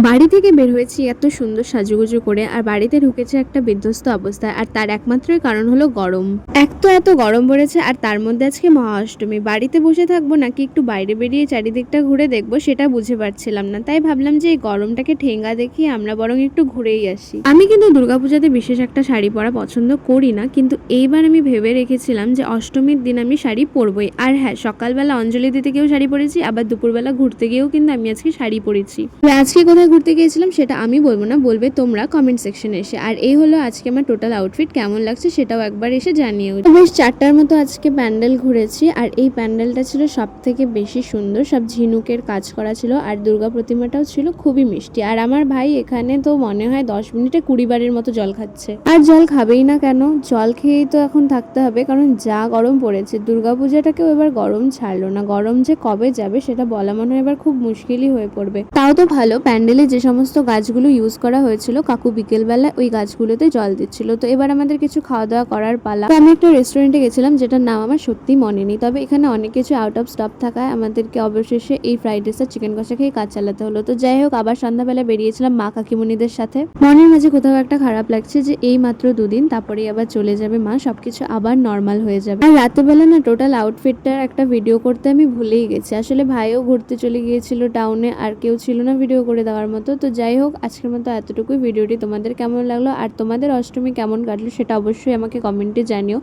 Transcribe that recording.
বাড়ি থেকে বের হয়েছি এত সুন্দর সাজুগুজু করে, আর বাড়িতে ঢুকেছে একটা বিধ্বস্ত অবস্থায়। আর তার একমাত্রই কারণ হলো গরম। এক তো এত গরম পড়েছে, আর তার মধ্যে আজকে মহা অষ্টমী। বাড়িতে বসে থাকবো নাকি একটু বাইরে বেরিয়ে চারিদিকটা ঘুরে দেখবো সেটা বুঝে পারছিলাম না। তাই ভাবলাম যে এই গরমটাকে ঠেঙ্গা দেখিয়ে আমরা বরং একটু ঘুরেই আসি। আমি কিন্তু দুর্গাপূজাতে বিশেষ একটা শাড়ি পরা পছন্দ করি না, কিন্তু এইবার আমি ভেবে রেখেছিলাম যে অষ্টমীর দিন আমি শাড়ি পরবই। আর হ্যাঁ, সকালবেলা অঞ্জলি দিতে গিয়েও শাড়ি পরেছি, আবার দুপুরবেলা ঘুরতে গিয়েও কিন্তু আমি আজকে শাড়ি পরেছি। আজকে কোথায় ঘুরতে গিয়েছিলাম সেটা আমি বলবো না, বলবে তোমরা কমেন্ট সেকশনে এসে। আর এই হলো আজকে আমার টোটাল আউটফিট। কেমন লাগছে সেটাও একবার এসে জানিও। বেশ 4টার মতো আজকে প্যান্ডেল ঘুরেছি, আর এই প্যান্ডেলটা ছিল সব থেকে বেশি সুন্দর। সব ঝিনুকের কাজ করা ছিল, আর দুর্গা প্রতিমাটাও ছিল খুবই মিষ্টি। আর আমার ভাই এখানে তো মনে হয় 10 মিনিটে 20 বারের মতো জল খাচ্ছে। আর জল খাবেই না কেন, জল খেয়েই তো এখন থাকতে হবে, কারণ যা গরম পড়েছে। দুর্গাপূজাটাকেও এবার গরম ছাড়লো না। গরম যে কবে যাবে সেটা বলা মনে হয় এবার খুব মুশকিলই হয়ে পড়বে। তাও তো ভালো, প্যান্ডেলে যে সমস্ত গাছগুলো ইউজ করা হয়েছিল কাকু বিকেলবেলা ওই গাছগুলোতে জল দিচ্ছিল। তো এবার আমাদের কিছু খাওয়া দাওয়া করার পালা। তো আমি একটা রেস্টুরেন্টে গেছিলাম যেটার নাম আমার সত্যি মনে নেই, তবে এখানে অনেক কিছু আউট অফ স্টক থাকায় আমাদেরকে অবশেষে এই ফ্রাইড রাইস আর চিকেন কষা খেয়ে কাজ চালাতে হলো। তো যাই হোক, আবার সন্ধ্যাবেলা বেরিয়েছিলাম মা কাকিমণিদের সাথে। মনের মাঝে কোথাও একটা খারাপ লাগছে যে এই মাত্র 2 দিন, তারপরেই আবার চলে যাবে মা, সবকিছু আবার নর্মাল হয়ে যাবে। আর রাতেবেলা না টোটাল আউটফিটটার একটা ভিডিও করতে আমি ভুলেই গেছি। আসলে ভাইও ঘুরতে চলে গিয়েছিল টাউনে, আর কেউ ছিল না ভিডিও করে দেওয়ার মতো। তো যাই হোক, আজকের মতো এতটুকুই। ভিডিওটি তোমাদের কেমন লাগলো আর তোমাদের অষ্টমী কেমন কাটলো সেটা অবশ্যই আমাকে কমেন্টে জানিও।